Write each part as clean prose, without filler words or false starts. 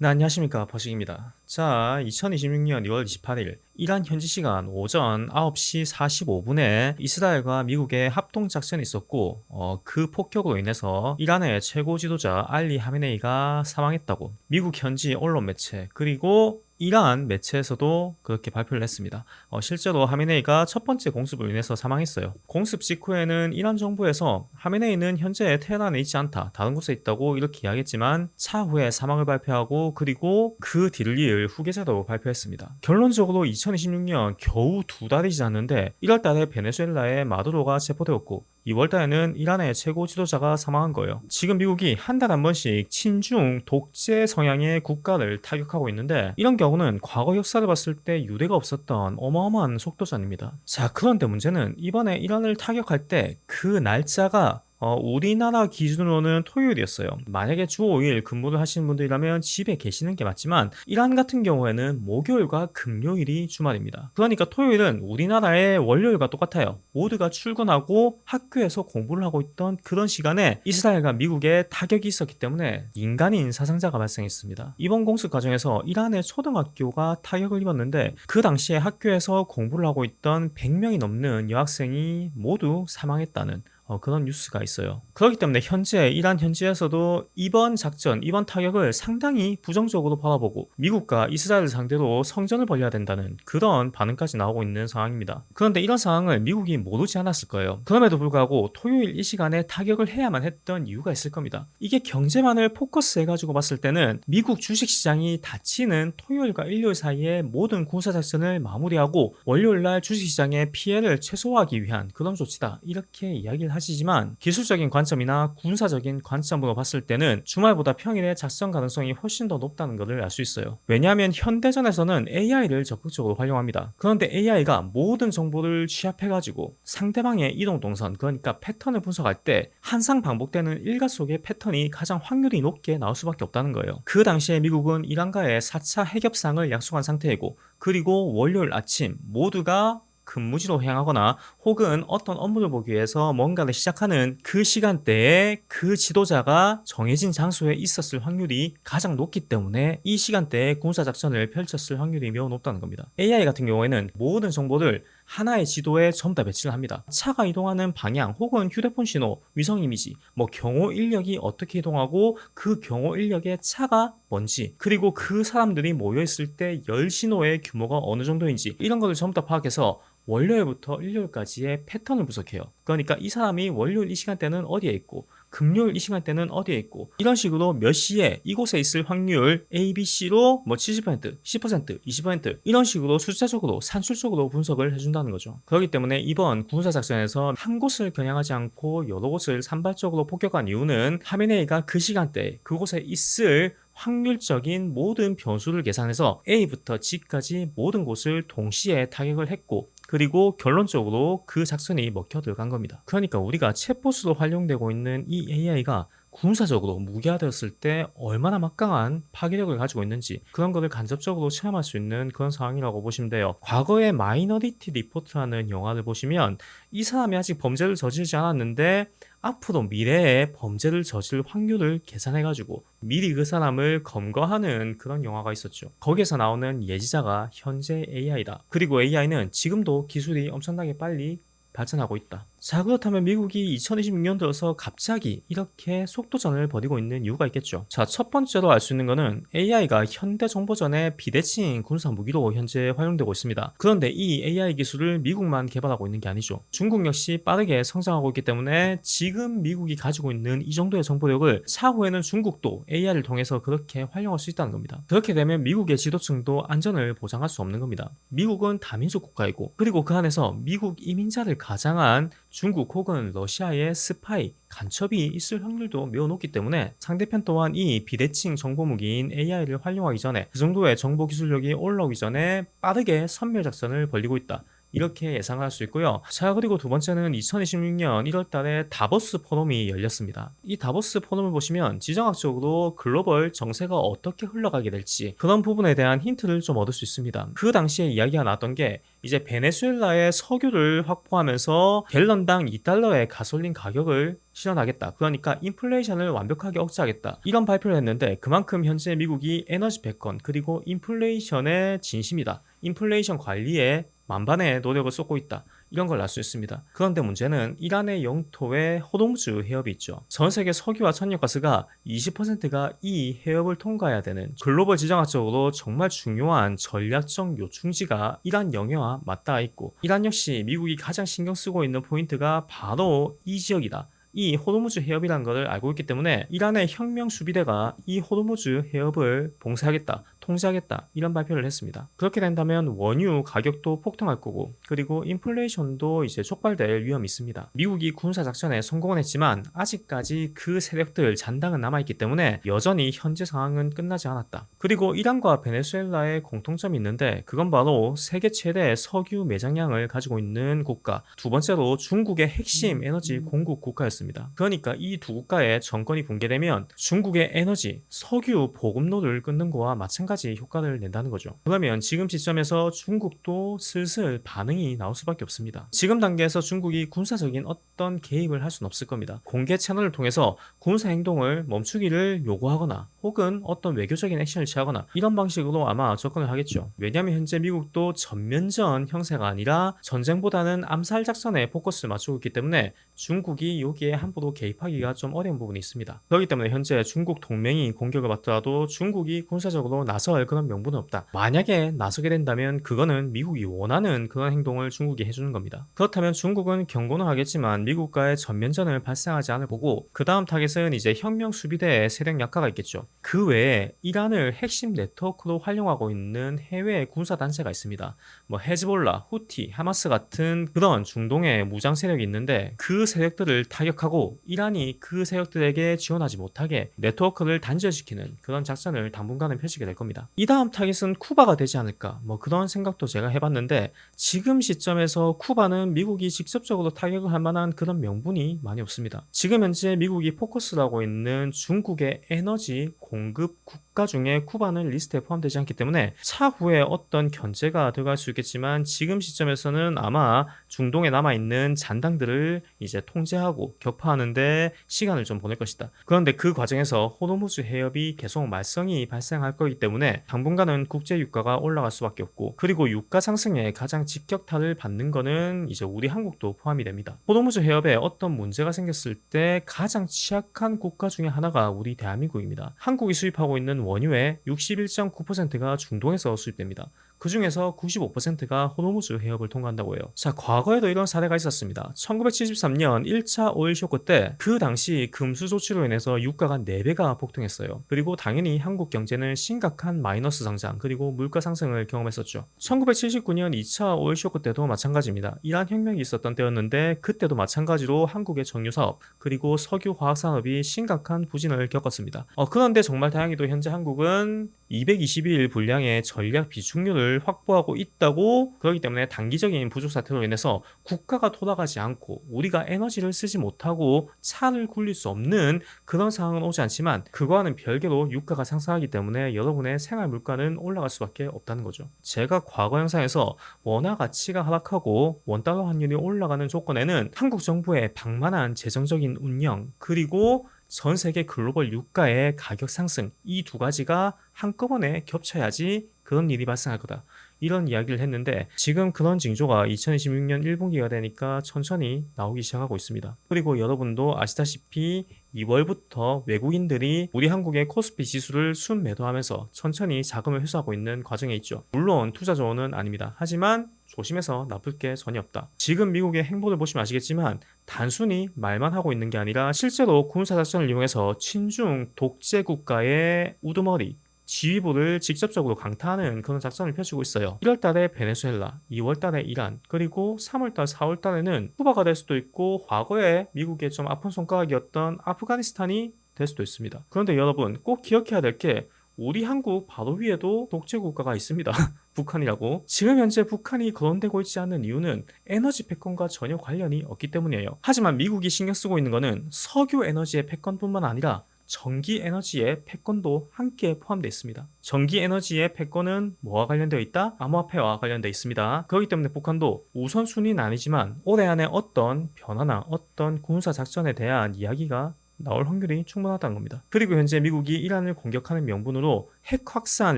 네, 안녕하십니까. 버식입니다. 자, 2026년 2월 28일 이란 현지 시간 오전 9시 45분에 이스라엘과 미국의 합동작전이 있었고 그 폭격으로 인해서 이란의 최고 지도자 알리 하메네이가 사망했다고 미국 현지 언론 매체 그리고 이란 매체에서도 그렇게 발표를 했습니다. 실제로 하메네이가 첫 번째 공습으로 인해서 사망했어요. 공습 직후에는 이란 정부에서 하메네이는 현재 테헤란에 있지 않다, 다른 곳에 있다고 이렇게 이야기했지만 차후에 사망을 발표하고 그리고 그 뒤를 이을 후계자도 발표했습니다. 결론적으로 2026년 겨우 두 달이 지났는데 1월 달에 베네수엘라의 마두로가 체포되었고 2월 달에는 이란의 최고 지도자가 사망한 거예요. 지금 미국이 한 달에 한 번씩 친중 독재 성향의 국가를 타격하고 있는데 이런 경우는 과거 역사를 봤을 때 유례가 없었던 어마어마한 속도전입니다. 자, 그런데 문제는 이번에 이란을 타격할 때 그 날짜가 우리나라 기준으로는 토요일이었어요. 만약에 주 5일 근무를 하시는 분들이라면 집에 계시는 게 맞지만 이란 같은 경우에는 목요일과 금요일이 주말입니다. 그러니까 토요일은 우리나라의 월요일과 똑같아요. 모두가 출근하고 학교에서 공부를 하고 있던 그런 시간에 이스라엘과 미국의 타격이 있었기 때문에 인간인 사상자가 발생했습니다. 이번 공습 과정에서 이란의 초등학교가 타격을 입었는데 그 당시에 학교에서 공부를 하고 있던 100명이 넘는 여학생이 모두 사망했다는 그런 뉴스가 있어요. 그렇기 때문에 현재 이란 현지에서도 이번 작전, 이번 타격을 상당히 부정적으로 바라보고 미국과 이스라엘을 상대로 성전을 벌여야 된다는 그런 반응까지 나오고 있는 상황입니다. 그런데 이런 상황을 미국이 모르지 않았을 거예요. 그럼에도 불구하고 토요일 이 시간에 타격을 해야만 했던 이유가 있을 겁니다. 이게 경제만을 포커스해가지고 봤을 때는 미국 주식시장이 닫히는 토요일과 일요일 사이에 모든 군사작전을 마무리하고 월요일날 주식시장의 피해를 최소화하기 위한 그런 조치다, 이렇게 이야기를 하시지만 기술적인 관점이나 군사적인 관점으로 봤을 때는 주말보다 평일에 작전 가능성이 훨씬 더 높다는 것을 알 수 있어요. 왜냐하면 현대전에서는 AI를 적극적으로 활용합니다. 그런데 AI가 모든 정보를 취합해가지고 상대방의 이동 동선, 그러니까 패턴을 분석할 때 항상 반복되는 일가 속의 패턴이 가장 확률이 높게 나올 수밖에 없다는 거예요. 그 당시에 미국은 이란과의 4차 핵협상을 약속한 상태이고 그리고 월요일 아침 모두가 근무지로 향하거나 혹은 어떤 업무를 보기 위해서 뭔가를 시작하는 그 시간대에 그 지도자가 정해진 장소에 있었을 확률이 가장 높기 때문에 이 시간대에 군사작전을 펼쳤을 확률이 매우 높다는 겁니다. AI 같은 경우에는 모든 정보를 하나의 지도에 전부 다 배치를 합니다. 차가 이동하는 방향 혹은 휴대폰 신호, 위성 이미지, 경호 인력이 어떻게 이동하고 그 경호 인력의 차가 뭔지, 그리고 그 사람들이 모여있을 때 열 신호의 규모가 어느 정도인지 이런 것을 전부 다 파악해서 월요일부터 일요일까지의 패턴을 분석해요. 그러니까 이 사람이 월요일 이 시간대는 어디에 있고 금요일 이 시간대는 어디에 있고 이런 식으로 몇 시에 이곳에 있을 확률 ABC로 70%, 10%, 20% 이런 식으로 숫자적으로 산술적으로 분석을 해준다는 거죠. 그렇기 때문에 이번 군사작전에서 한 곳을 겨냥하지 않고 여러 곳을 산발적으로 폭격한 이유는 하메네이가 그 시간대에 그곳에 있을 확률적인 모든 변수를 계산해서 A부터 G까지 모든 곳을 동시에 타격을 했고 그리고 결론적으로 그 작전이 먹혀 들어간 겁니다. 그러니까 우리가 챗봇으로 활용되고 있는 이 AI가 군사적으로 무기화되었을 때 얼마나 막강한 파괴력을 가지고 있는지 그런 것을 간접적으로 체험할 수 있는 그런 상황이라고 보시면 돼요. 과거에 마이너리티 리포트라는 영화를 보시면 이 사람이 아직 범죄를 저지르지 않았는데 앞으로 미래에 범죄를 저질 확률을 계산해가지고 미리 그 사람을 검거하는 그런 영화가 있었죠. 거기에서 나오는 예지자가 현재 AI다. 그리고 AI는 지금도 기술이 엄청나게 빨리 발전하고 있다. 자, 그렇다면 미국이 2026년 들어서 갑자기 이렇게 속도전을 벌이고 있는 이유가 있겠죠. 자, 첫 번째로 알 수 있는 거는 AI가 현대정보전의 비대칭 군사 무기로 현재 활용되고 있습니다. 그런데 이 AI 기술을 미국만 개발하고 있는 게 아니죠. 중국 역시 빠르게 성장하고 있기 때문에 지금 미국이 가지고 있는 이 정도의 정보력을 차후에는 중국도 AI를 통해서 그렇게 활용할 수 있다는 겁니다. 그렇게 되면 미국의 지도층도 안전을 보장할 수 없는 겁니다. 미국은 다민족 국가이고 그리고 그 안에서 미국 이민자를 가장한 중국 혹은 러시아의 스파이, 간첩이 있을 확률도 매우 높기 때문에 상대편 또한 이 비대칭 정보무기인 AI를 활용하기 전에 그 정도의 정보 기술력이 올라오기 전에 빠르게 선멸 작전을 벌이고 있다. 이렇게 예상할 수 있고요. 자, 그리고 두 번째는 2026년 1월 달에 다보스 포럼이 열렸습니다. 이 다보스 포럼을 보시면 지정학적으로 글로벌 정세가 어떻게 흘러가게 될지 그런 부분에 대한 힌트를 좀 얻을 수 있습니다. 그 당시에 이야기가 나왔던 게 이제 베네수엘라의 석유를 확보하면서 갤런당 2달러의 가솔린 가격을 실현하겠다. 그러니까 인플레이션을 완벽하게 억제하겠다. 이런 발표를 했는데 그만큼 현재 미국이 에너지 패권 그리고 인플레이션의 진심이다. 인플레이션 관리에 만반의 노력을 쏟고 있다. 이런 걸 알 수 있습니다. 그런데 문제는 이란의 영토에 호르무즈 해협이 있죠. 전 세계 석유와 천연가스가 20%가 이 해협을 통과해야 되는 글로벌 지정학적으로 정말 중요한 전략적 요충지가 이란 영해와 맞닿아 있고 이란 역시 미국이 가장 신경 쓰고 있는 포인트가 바로 이 지역이다. 이 호르무즈 해협이라는 것을 알고 있기 때문에 이란의 혁명 수비대가 이 호르무즈 해협을 봉쇄하겠다, 통제하겠다 이런 발표를 했습니다. 그렇게 된다면 원유 가격도 폭등할 거고 그리고 인플레이션도 이제 촉발될 위험이 있습니다. 미국이 군사 작전에 성공을 했지만 아직까지 그 세력들 잔당은 남아있기 때문에 여전히 현재 상황은 끝나지 않았다. 그리고 이란과 베네수엘라의 공통점이 있는데 그건 바로 세계 최대 석유 매장량을 가지고 있는 국가, 두 번째로 중국의 핵심 에너지 공급 국가였습니다. 그러니까 이 두 국가의 정권이 붕괴되면 중국의 에너지, 석유 보급로를 끊는 거와 마찬가지 효과를 낸다는 거죠. 그러면 지금 시점에서 중국도 슬슬 반응이 나올 수밖에 없습니다. 지금 단계에서 중국이 군사적인 어떤 개입을 할 수는 없을 겁니다. 공개 채널을 통해서 군사 행동을 멈추기를 요구하거나 혹은 어떤 외교적인 액션을 취하거나 이런 방식으로 아마 접근을 하겠죠. 왜냐하면 현재 미국도 전면전 형세가 아니라 전쟁보다는 암살 작전에 포커스를 맞추고 있기 때문에 중국이 여기에 함부로 개입하기가 좀 어려운 부분이 있습니다. 그렇기 때문에 현재 중국 동맹이 공격을 받더라도 중국이 군사적으로 나설 그런 명분은 없다. 만약에 나서게 된다면 그거는 미국이 원하는 그런 행동을 중국이 해주는 겁니다. 그렇다면 중국은 경고는 하겠지만 미국과의 전면전을 발생하지 않을 거고 그 다음 타겟은 이제 혁명 수비대의 세력 약화가 있겠죠. 그 외에 이란을 핵심 네트워크로 활용하고 있는 해외 군사 단체가 있습니다. 뭐 헤즈볼라, 후티, 하마스 같은 그런 중동의 무장 세력이 있는데 그 세력들을 타격하고 이란이 그 세력들에게 지원하지 못하게 네트워크를 단절시키는 그런 작전을 당분간은 펼치게 될 겁니다. 이 다음 타깃은 쿠바가 되지 않을까 뭐 그런 생각도 제가 해봤는데 지금 시점에서 쿠바는 미국이 직접적으로 타격을 할 만한 그런 명분이 많이 없습니다. 지금 현재 미국이 포커스를 하고 있는 중국의 에너지 공급 국가 중에 쿠바는 리스트에 포함되지 않기 때문에 차후에 어떤 견제가 들어갈 수 있겠지만 지금 시점에서는 아마 중동에 남아있는 잔당들을 이제 통제하고 격파하는데 시간을 좀 보낼 것이다. 그런데 그 과정에서 호르무즈 해협이 계속 말썽이 발생할 거기 때문에 당분간은 국제 유가가 올라갈 수밖에 없고 그리고 유가 상승에 가장 직격탄을 받는 거는 이제 우리 한국도 포함이 됩니다. 호르무즈 해협에 어떤 문제가 생겼을 때 가장 취약한 국가 중에 하나가 우리 대한민국입니다. 한국이 수입하고 있는 원유의 61.9%가 중동에서 수입됩니다. 그 중에서 95%가 호르무즈 해협을 통과한다고 해요. 자, 과거에도 이런 사례가 있었습니다. 1973년 1차 오일 쇼크 때 그 당시 금수 조치로 인해서 유가가 4배가 폭등했어요. 그리고 당연히 한국 경제는 심각한 마이너스 상장 그리고 물가 상승을 경험했었죠. 1979년 2차 오일 쇼크 때도 마찬가지입니다. 이란 혁명이 있었던 때였는데 그때도 마찬가지로 한국의 정유 사업 그리고 석유 화학 산업이 심각한 부진을 겪었습니다. 그런데 정말 다행히도 현재 한국은 222일 분량의 전략 비축률을 확보하고 있다고 그렇기 때문에 단기적인 부족 사태로 인해서 국가가 돌아가지 않고 우리가 에너지를 쓰지 못하고 차를 굴릴 수 없는 그런 상황은 오지 않지만 그거와는 별개로 유가가 상승하기 때문에 여러분의 생활 물가는 올라갈 수밖에 없다는 거죠. 제가 과거 영상에서 원화 가치가 하락하고 원달러 환율이 올라가는 조건에는 한국 정부의 방만한 재정적인 운영 그리고 전 세계 글로벌 유가의 가격 상승 이 두 가지가 한꺼번에 겹쳐야지 그런 일이 발생할 거다. 이런 이야기를 했는데 지금 그런 징조가 2026년 1분기가 되니까 천천히 나오기 시작하고 있습니다. 그리고 여러분도 아시다시피 2월부터 외국인들이 우리 한국의 코스피 지수를 순매도하면서 천천히 자금을 회수하고 있는 과정에 있죠. 물론 투자 조언은 아닙니다. 하지만 조심해서 나쁠 게 전혀 없다. 지금 미국의 행보를 보시면 아시겠지만 단순히 말만 하고 있는 게 아니라 실제로 군사작전을 이용해서 친중 독재 국가의 우두머리 지휘부를 직접적으로 강타하는 그런 작전을 펼치고 있어요. 1월달에 베네수엘라, 2월달에 이란, 그리고 3월달, 4월달에는 쿠바가 될 수도 있고 과거에 미국의 좀 아픈 손가락이었던 아프가니스탄이 될 수도 있습니다. 그런데 여러분 꼭 기억해야 될 게 우리 한국 바로 위에도 독재 국가가 있습니다. 북한이라고. 지금 현재 북한이 거론되고 있지 않는 이유는 에너지 패권과 전혀 관련이 없기 때문이에요. 하지만 미국이 신경 쓰고 있는 거는 석유 에너지의 패권뿐만 아니라 전기 에너지의 패권도 함께 포함되어 있습니다. 전기 에너지의 패권은 뭐와 관련되어 있다? 암호화폐와 관련되어 있습니다. 그렇기 때문에 북한도 우선순위는 아니지만 올해 안에 어떤 변화나 어떤 군사 작전에 대한 이야기가 나올 확률이 충분하다는 겁니다. 그리고 현재 미국이 이란을 공격하는 명분으로 핵 확산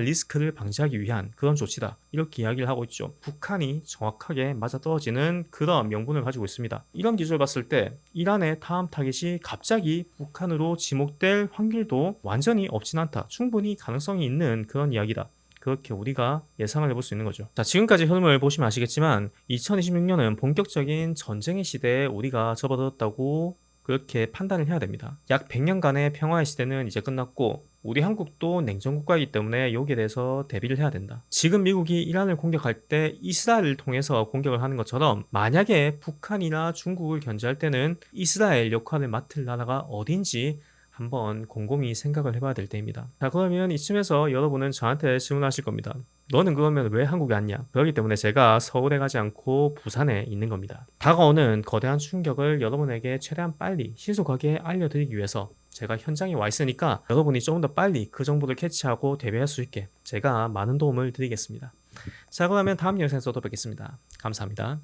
리스크를 방지하기 위한 그런 조치다. 이렇게 이야기를 하고 있죠. 북한이 정확하게 맞아떨어지는 그런 명분을 가지고 있습니다. 이런 기조를 봤을 때 이란의 다음 타깃이 갑자기 북한으로 지목될 확률도 완전히 없진 않다. 충분히 가능성이 있는 그런 이야기다. 그렇게 우리가 예상을 해볼 수 있는 거죠. 자, 지금까지 흐름을 보시면 아시겠지만 2026년은 본격적인 전쟁의 시대에 우리가 접어들었다고 그렇게 판단을 해야 됩니다. 약 100년간의 평화의 시대는 이제 끝났고 우리 한국도 냉전 국가이기 때문에 여기에 대해서 대비를 해야 된다. 지금 미국이 이란을 공격할 때 이스라엘을 통해서 공격을 하는 것처럼 만약에 북한이나 중국을 견제할 때는 이스라엘 역할을 맡을 나라가 어딘지 한번 곰곰이 생각을 해봐야 될 때입니다. 자, 그러면 이쯤에서 여러분은 저한테 질문하실 겁니다. 너는 그러면 왜 한국에 왔냐? 그렇기 때문에 제가 서울에 가지 않고 부산에 있는 겁니다. 다가오는 거대한 충격을 여러분에게 최대한 빨리 신속하게 알려드리기 위해서 제가 현장에 와 있으니까 여러분이 조금 더 빨리 그 정보를 캐치하고 대비할 수 있게 제가 많은 도움을 드리겠습니다. 자, 그러면 다음 영상에서 또 뵙겠습니다. 감사합니다.